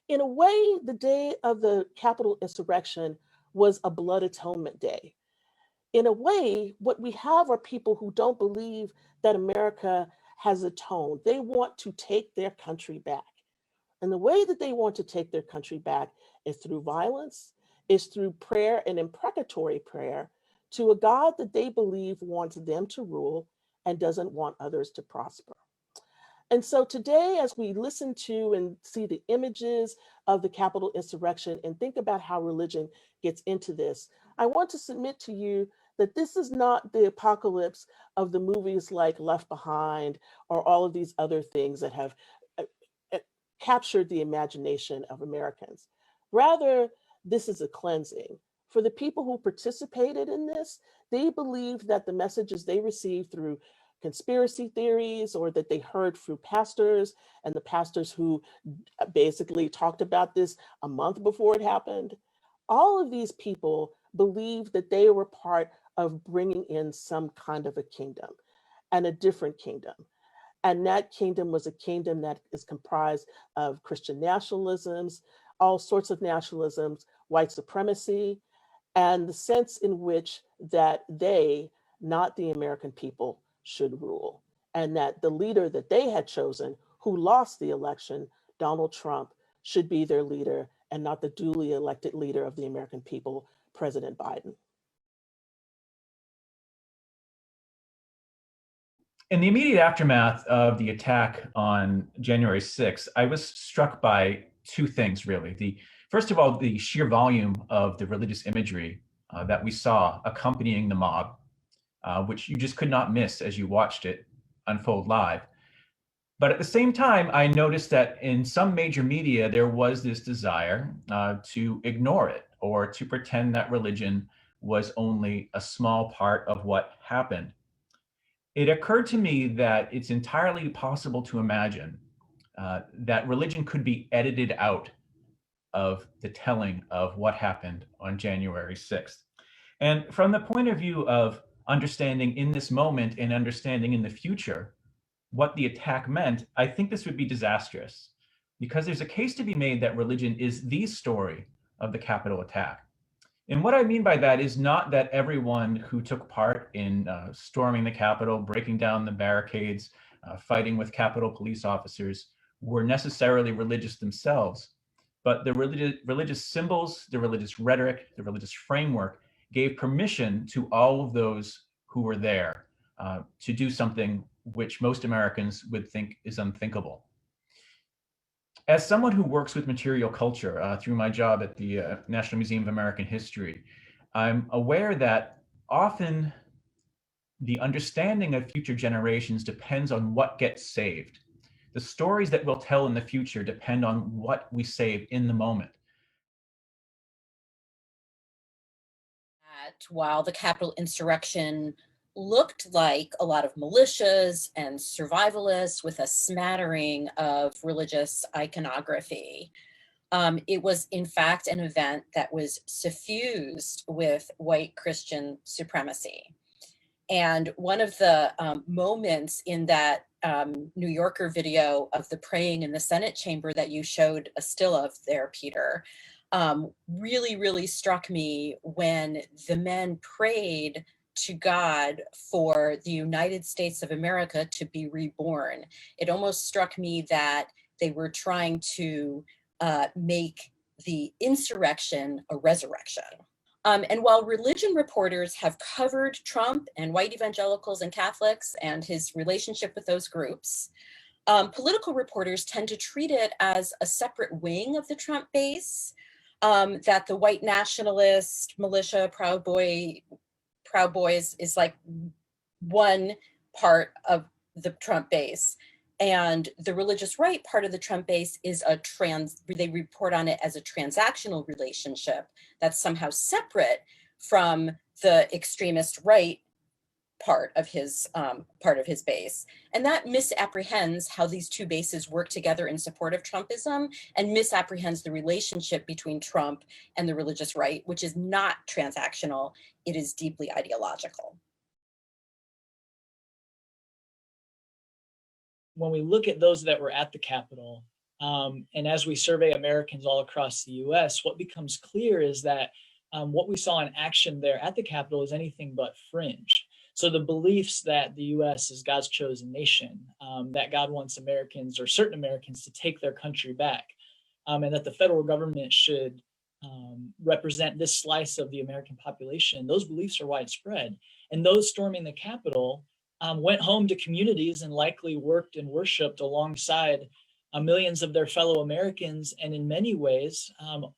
In a way, the day of the Capitol insurrection was a blood atonement day. In a way, what we have are people who don't believe that America has atoned. They want to take their country back. And the way that they want to take their country back is through violence, is through prayer and imprecatory prayer to a God that they believe wants them to rule and doesn't want others to prosper. And so today, as we listen to and see the images of the Capitol insurrection and think about how religion gets into this, I want to submit to you that this is not the apocalypse of the movies like Left Behind or all of these other things that have uh, captured the imagination of Americans. Rather, this is a cleansing. For the people who participated in this, they believe that the messages they received through conspiracy theories or that they heard through pastors and the pastors who basically talked about this a month before it happened, all of these people believed that they were part of bringing in some kind of a kingdom and a different kingdom. And that kingdom was a kingdom that is comprised of Christian nationalisms, all sorts of nationalisms, white supremacy, and the sense in which that they, not the American people, should rule. And that the leader that they had chosen, who lost the election, Donald Trump, should be their leader and not the duly elected leader of the American people, President Biden. In the immediate aftermath of the attack on January 6th, I was struck by two things, really. First of all, the sheer volume of the religious imagery that we saw accompanying the mob, which you just could not miss as you watched it unfold live. But at the same time, I noticed that in some major media, there was this desire to ignore it or to pretend that religion was only a small part of what happened. It occurred to me that it's entirely possible to imagine that religion could be edited out of the telling of what happened on January 6th. And from the point of view of understanding in this moment and understanding in the future what the attack meant, I think this would be disastrous because there's a case to be made that religion is the story of the Capitol attack. And what I mean by that is not that everyone who took part in storming the Capitol, breaking down the barricades, fighting with Capitol police officers were necessarily religious themselves, but the religious symbols, the religious rhetoric, the religious framework gave permission to all of those who were there to do something which most Americans would think is unthinkable. As someone who works with material culture through my job at the National Museum of American History, I'm aware that often the understanding of future generations depends on what gets saved. The stories that we'll tell in the future depend on what we save in the moment. While the Capitol insurrection looked like a lot of militias and survivalists with a smattering of religious iconography, it was in fact an event that was suffused with white Christian supremacy. And one of the moments in that New Yorker video of the praying in the Senate chamber that you showed a still of there, Peter, really, really struck me when the men prayed to God for the United States of America to be reborn. It almost struck me that they were trying to make the insurrection a resurrection. And while religion reporters have covered Trump and white evangelicals and Catholics and his relationship with those groups, political reporters tend to treat it as a separate wing of the Trump base, that the white nationalist militia, Proud Boys is like one part of the Trump base. And the religious right part of the Trump base is they report on it as a transactional relationship that's somehow separate from the extremist right part of his base. And that misapprehends how these two bases work together in support of Trumpism and misapprehends the relationship between Trump and the religious right, which is not transactional, it is deeply ideological. When we look at those that were at the Capitol, And as we survey Americans all across the US, what becomes clear is that what we saw in action there at the Capitol is anything but fringe. So the beliefs that the US is God's chosen nation, that God wants Americans or certain Americans to take their country back, and that the federal government should represent this slice of the American population, those beliefs are widespread. And those storming the Capitol went home to communities and likely worked and worshiped alongside millions of their fellow Americans, and in many ways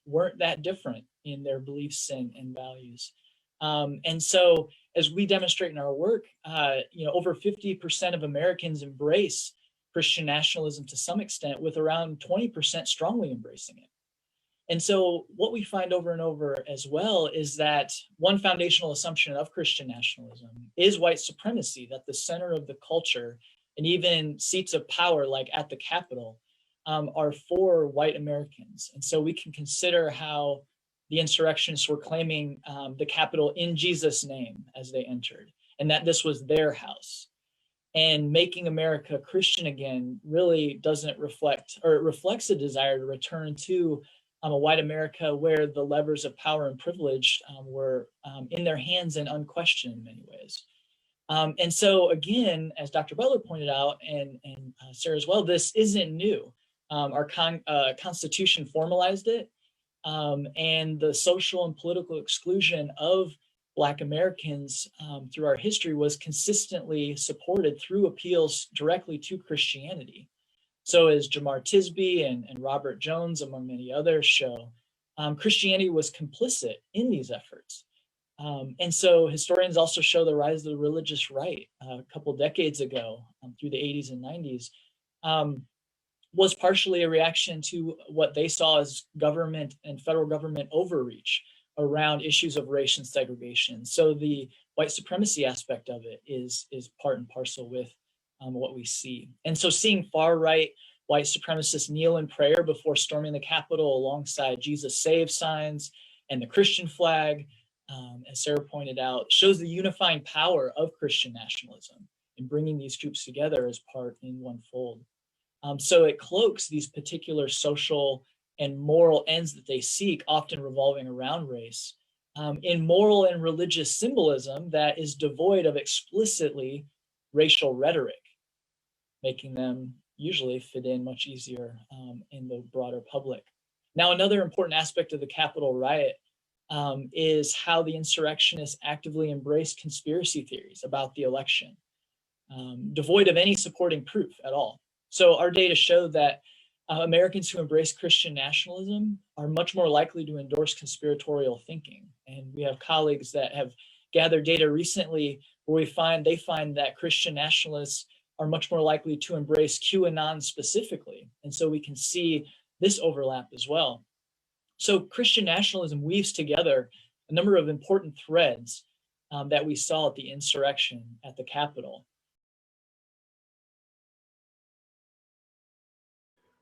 weren't that different in their beliefs and values. And so, as we demonstrate in our work, over 50% of Americans embrace Christian nationalism to some extent, with around 20% strongly embracing it. And so what we find over and over as well is that one foundational assumption of Christian nationalism is white supremacy, that the center of the culture and even seats of power, like at the Capitol, are for white Americans. And so we can consider how the insurrectionists were claiming the Capitol in Jesus' name as they entered, and that this was their house. And making America Christian again really doesn't reflect, or it reflects a desire to return to a white America where the levers of power and privilege were in their hands and unquestioned in many ways. And so again, as Dr. Butler pointed out, and Sarah as well, this isn't new. Our Constitution formalized it, and the social and political exclusion of Black Americans through our history was consistently supported through appeals directly to Christianity. So as Jamar Tisby and Robert Jones, among many others, show, Christianity was complicit in these efforts. And so historians also show the rise of the religious right a couple decades ago through the 80s and 90s was partially a reaction to what they saw as government and federal government overreach around issues of race and segregation. So the white supremacy aspect of it is part and parcel with what we see. And so seeing far right white supremacists kneel in prayer before storming the Capitol alongside Jesus Save signs and the Christian flag, as Sarah pointed out, shows the unifying power of Christian nationalism in bringing these groups together as part in one fold. So it cloaks these particular social and moral ends that they seek, often revolving around race, in moral and religious symbolism that is devoid of explicitly racial rhetoric, making them usually fit in much easier in the broader public. Now, another important aspect of the Capitol riot is how the insurrectionists actively embraced conspiracy theories about the election, devoid of any supporting proof at all. So our data show that Americans who embrace Christian nationalism are much more likely to endorse conspiratorial thinking. And we have colleagues that have gathered data recently where they find that Christian nationalists are much more likely to embrace QAnon specifically. And so we can see this overlap as well. So Christian nationalism weaves together a number of important threads that we saw at the insurrection at the Capitol.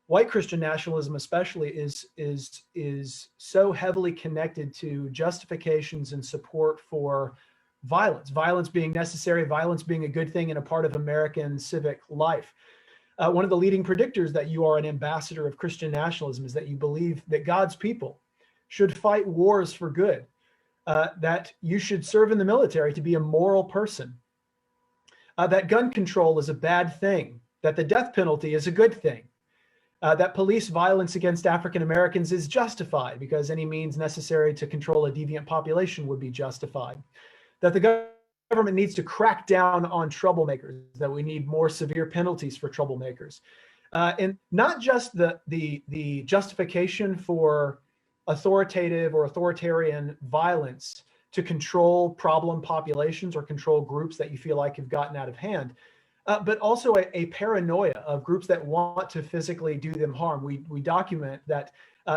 White Christian nationalism especially is so heavily connected to justifications and support for violence being necessary, violence being a good thing and a part of American civic life. One of the leading predictors that you are an ambassador of Christian nationalism is that you believe that God's people should fight wars for good, that you should serve in the military to be a moral person, that gun control is a bad thing, that the death penalty is a good thing, that police violence against African Americans is justified because any means necessary to control a deviant population would be justified, that the government needs to crack down on troublemakers, that we need more severe penalties for troublemakers. And not just the justification for authoritative or authoritarian violence to control problem populations or control groups that you feel like have gotten out of hand, but also a paranoia of groups that want to physically do them harm. We document that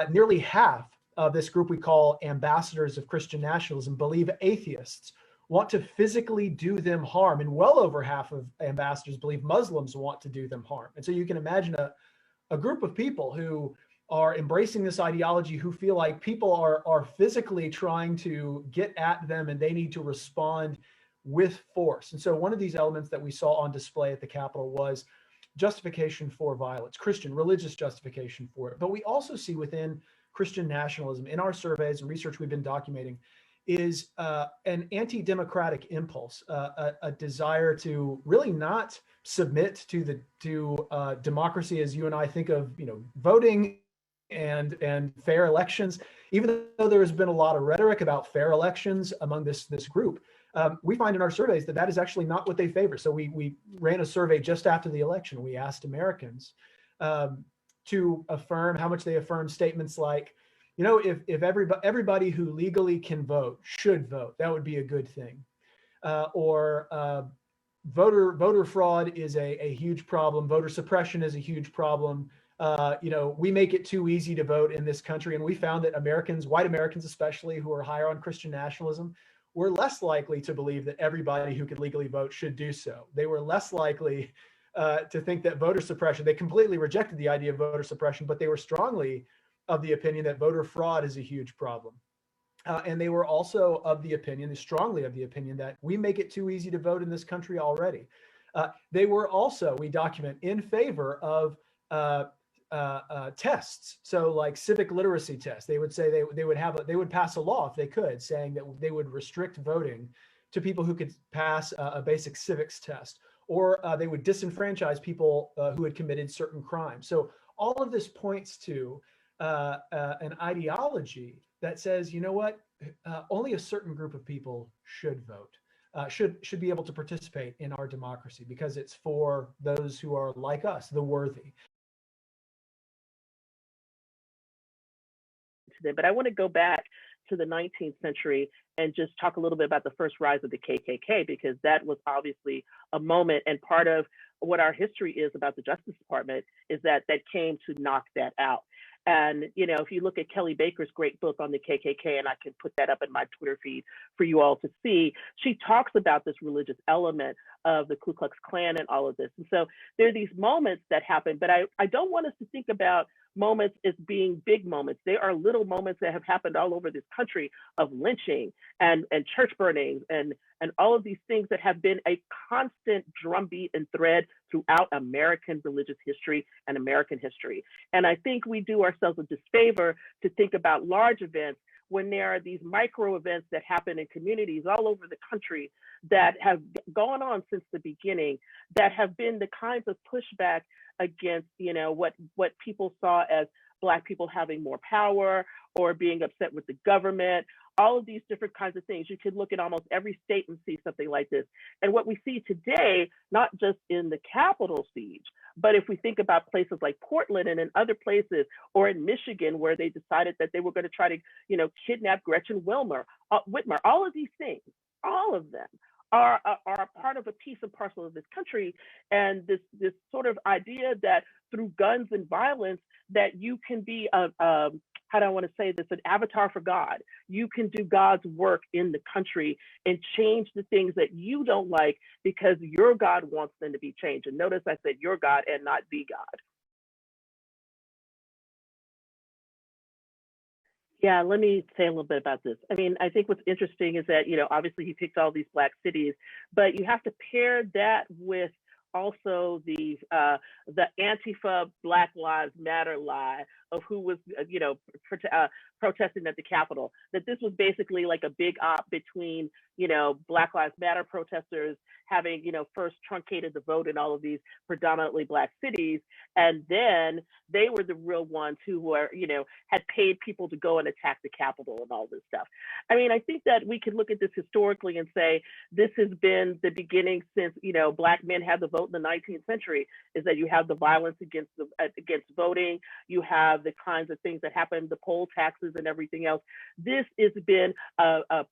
nearly half of this group we call ambassadors of Christian nationalism believe atheists want to physically do them harm, and well over half of ambassadors believe Muslims want to do them harm. And so you can imagine a group of people who are embracing this ideology, who feel like people are physically trying to get at them and they need to respond with force. And so one of these elements that we saw on display at the Capitol was justification for violence, Christian religious justification for it. But we also see within Christian nationalism, in our surveys and research we've been documenting, is an anti-democratic impulse, a desire to really not submit to democracy as you and I think of, voting and fair elections. Even though there has been a lot of rhetoric about fair elections among this group, we find in our surveys that is actually not what they favor. So we ran a survey just after the election. We asked Americans to affirm how much they affirm statements like, if everybody who legally can vote should vote, that would be a good thing. Or voter fraud is a huge problem. Voter suppression is a huge problem. We make it too easy to vote in this country. And we found that Americans, white Americans especially, who are higher on Christian nationalism, were less likely to believe that everybody who could legally vote should do so. They were less likely to think that voter suppression, they completely rejected the idea of voter suppression, but they were strongly of the opinion that voter fraud is a huge problem. And they were also strongly of the opinion that we make it too easy to vote in this country already. They were also, we document, in favor of tests. So like civic literacy tests, they would say they would pass a law if they could, saying that they would restrict voting to people who could pass a basic civics test, or they would disenfranchise people who had committed certain crimes. So all of this points to an ideology that says, only a certain group of people should vote, should be able to participate in our democracy because it's for those who are like us, the worthy. But I want to go back to the 19th century and just talk a little bit about the first rise of the KKK, because that was obviously a moment, and part of what our history is about the Justice Department is that came to knock that out. And, if you look at Kelly Baker's great book on the KKK, and I can put that up in my Twitter feed for you all to see, she talks about this religious element of the Ku Klux Klan and all of this. And so there are these moments that happen, but I don't want us to think about moments as being big moments. They are little moments that have happened all over this country of lynching and church burnings and all of these things that have been a constant drumbeat and thread throughout American religious history and American history. And I think we do ourselves a disfavor to think about large events when there are these micro events that happen in communities all over the country that have gone on since the beginning, that have been the kinds of pushback against, what people saw as Black people having more power or being upset with the government, all of these different kinds of things. You could look at almost every state and see something like this. And what we see today, not just in the Capitol siege, but if we think about places like Portland and in other places, or in Michigan, where they decided that they were going to try to, kidnap Gretchen Whitmer, all of these things, all of them are part of a piece and parcel of this country. And this sort of idea that through guns and violence, that you can be how do I want to say this, an avatar for God. You can do God's work in the country and change the things that you don't like because your God wants them to be changed. And notice I said your God and not the God. Yeah, let me say a little bit about this. I mean, I think what's interesting is that, obviously he picked all these Black cities, but you have to pair that with also the Antifa Black Lives Matter lie of who was, protesting at the Capitol, that this was basically like a big op between, Black Lives Matter protesters having, first truncated the vote in all of these predominantly Black cities. And then they were the real ones who were, had paid people to go and attack the Capitol and all this stuff. I mean, I think that we can look at this historically and say, this has been the beginning since, Black men had the vote in the 19th century, is that you have the violence against voting, you have the kinds of things that happen, the poll taxes and everything else. This has been a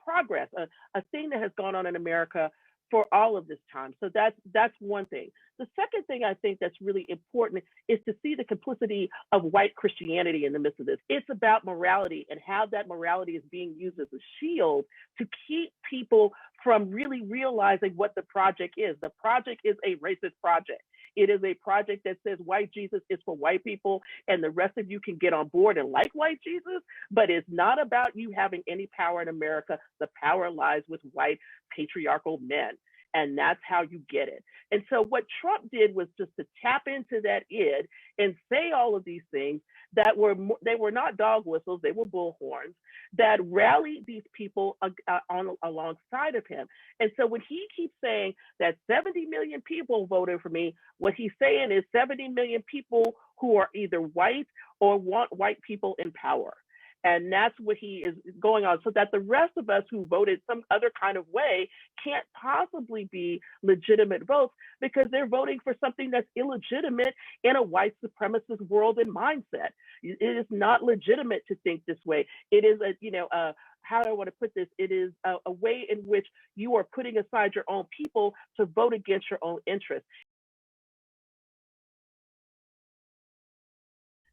progress, a thing that has gone on in America for all of this time. So that's one thing. The second thing I think that's really important is to see the complicity of white Christianity in the midst of this. It's about morality and how that morality is being used as a shield to keep people from really realizing what the project is. The project is a racist project. It is a project that says white Jesus is for white people and the rest of you can get on board and like white Jesus, but it's not about you having any power in America. The power lies with white patriarchal men. and that's how you get it. And so what Trump did was just to tap into that id and say all of these things that they were not dog whistles, they were bullhorns that rallied these people alongside of him. And so when he keeps saying that 70 million people voted for me, what he's saying is 70 million people who are either white or want white people in power. And that's what he is going on, so that the rest of us who voted some other kind of way can't possibly be legitimate votes, because they're voting for something that's illegitimate in a white supremacist world and mindset. It is not legitimate to think this way. It is how do I want to put this? It is a way in which you are putting aside your own people to vote against your own interests.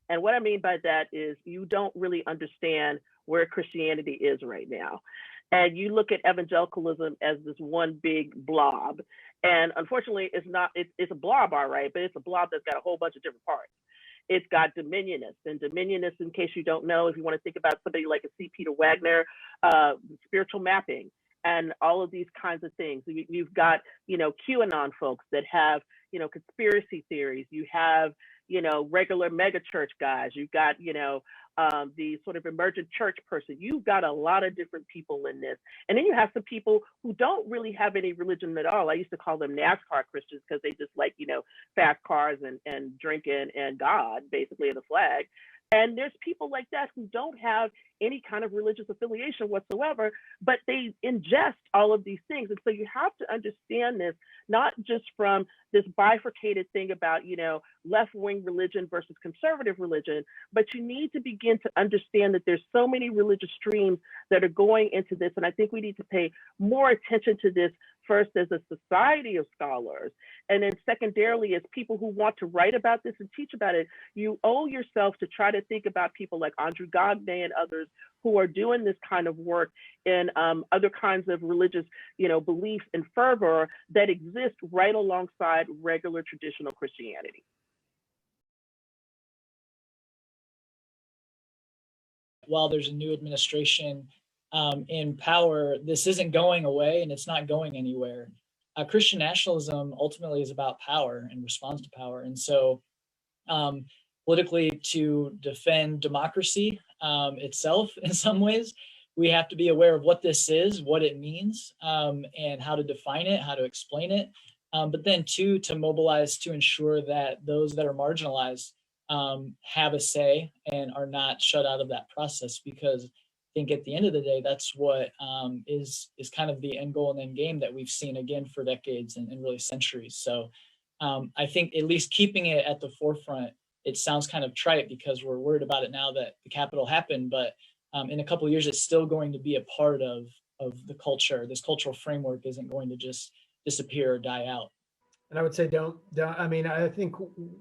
And what I mean by that is you don't really understand where Christianity is right now. And you look at evangelicalism as this one big blob. And unfortunately, it's a blob, all right, but it's a blob that's got a whole bunch of different parts. It's got dominionists, and dominionists, in case you don't know, if you want to think about somebody like a C. Peter Wagner, spiritual mapping, and all of these kinds of things. You've got, QAnon folks that have, conspiracy theories. You have, regular mega church guys. You've got, the sort of emergent church person. You've got a lot of different people in this. And then you have some people who don't really have any religion at all. I used to call them NASCAR Christians, because they just like, fast cars and drinking and God, basically, and the flag. And there's people like that who don't have any kind of religious affiliation whatsoever, but they ingest all of these things. And so you have to understand this, not just from this bifurcated thing about, left-wing religion versus conservative religion, but you need to begin to understand that there's so many religious streams that are going into this. And I think we need to pay more attention to this, first as a society of scholars, and then secondarily as people who want to write about this and teach about it. You owe yourself to try to think about people like Andrew Gagne and others who are doing this kind of work in other kinds of religious, beliefs and fervor that exist right alongside regular traditional Christianity. While there's a new administration in power, this isn't going away, and it's not going anywhere. Christian nationalism ultimately is about power and responds to power. And so politically, to defend democracy itself in some ways, we have to be aware of what this is, what it means, and how to define it, how to explain it. But then two, to mobilize to ensure that those that are marginalized have a say and are not shut out of that process, because I think at the end of the day, that's what is kind of the end goal and end game that we've seen again for decades and really centuries. So I think at least keeping it at the forefront, it sounds kind of trite because we're worried about it now that the Capitol happened, but in a couple of years, it's still going to be a part of the culture. This cultural framework isn't going to just disappear or die out. And I would say don't. I mean, I think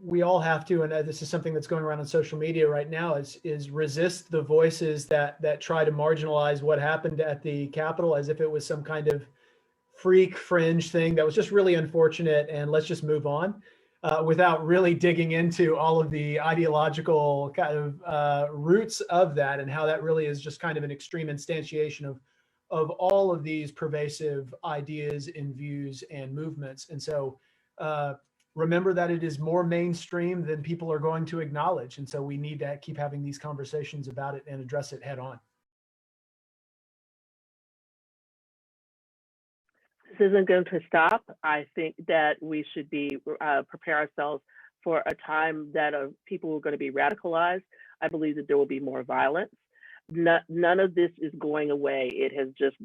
we all have to, and this is something that's going around on social media right now, is resist the voices that try to marginalize what happened at the Capitol as if it was some kind of freak fringe thing that was just really unfortunate, and let's just move on, without really digging into all of the ideological kind of roots of that, and how that really is just kind of an extreme instantiation of all of these pervasive ideas and views and movements. And so remember that it is more mainstream than people are going to acknowledge. And so we need to keep having these conversations about it and address it head on. This isn't going to stop. I think that we should be prepare ourselves for a time that people are going to be radicalized. I believe that there will be more violence. None of this is going away. It has just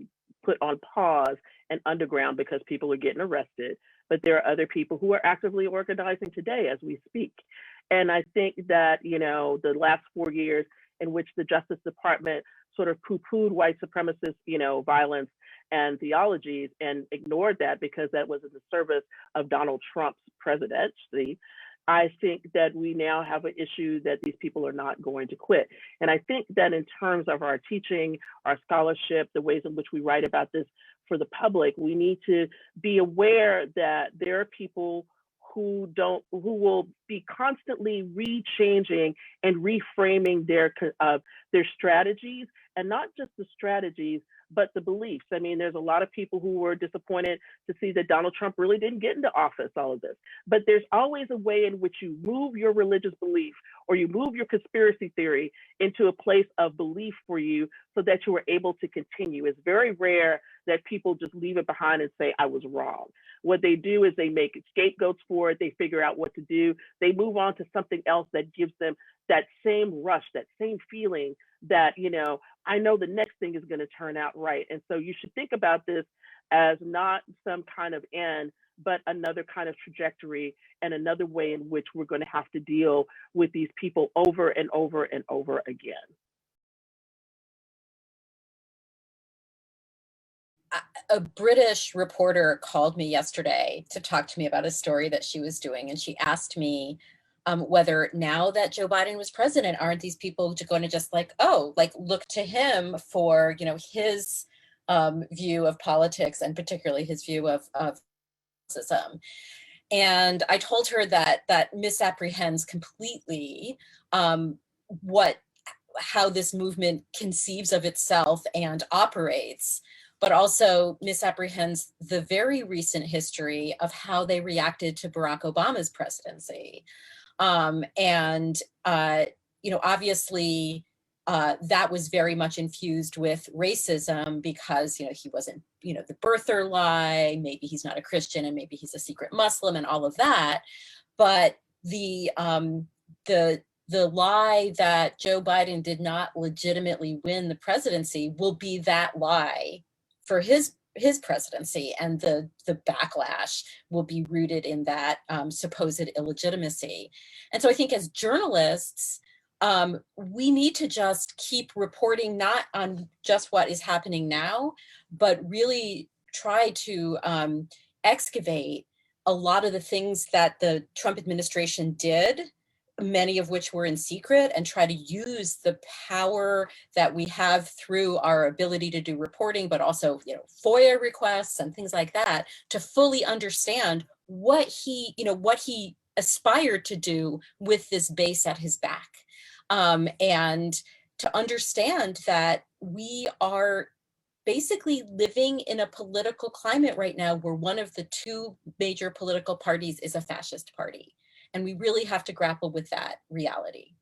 put on pause and underground because people are getting arrested. But there are other people who are actively organizing today as we speak. And I think that, the last 4 years in which the Justice Department sort of poo-pooed white supremacist, violence and theologies and ignored that because that was in the service of Donald Trump's presidency, I think that we now have an issue that these people are not going to quit. And I think that in terms of our teaching, our scholarship, the ways in which we write about this for the public, we need to be aware that there are people who will be constantly rechanging and reframing their strategies and not just the strategies, but the beliefs. I mean, there's a lot of people who were disappointed to see that Donald Trump really didn't get into office, all of this. But there's always a way in which you move your religious belief or you move your conspiracy theory into a place of belief for you so that you are able to continue. It's very rare that people just leave it behind and say, I was wrong. What they do is they make scapegoats for it. They figure out what to do. They move on to something else that gives them that same rush, that same feeling that, you know, I know the next thing is going to turn out right. And so you should think about this as not some kind of end, but another kind of trajectory and another way in which we're going to have to deal with these people over and over and over again. A British reporter called me yesterday to talk to me about a story that she was doing, and she asked me whether now that Joe Biden was president, aren't these people going to just like, oh, like look to him for, you know, his view of politics and particularly his view of racism. And I told her that that misapprehends completely how this movement conceives of itself and operates, but also misapprehends the very recent history of how they reacted to Barack Obama's presidency. You know, obviously, that was very much infused with racism because, you know, he wasn't, you know, the birther lie, maybe he's not a Christian and maybe he's a secret Muslim and all of that. But the lie that Joe Biden did not legitimately win the presidency will be that lie for his presidency, and the backlash will be rooted in that supposed illegitimacy. And so I think as journalists, we need to just keep reporting not on just what is happening now, but really try to excavate a lot of the things that the Trump administration did, many of which were in secret, and try to use the power that we have through our ability to do reporting, but also, you know, FOIA requests and things like that, to fully understand what he aspired to do with this base at his back. And to understand that we are basically living in a political climate right now where one of the two major political parties is a fascist party. And we really have to grapple with that reality.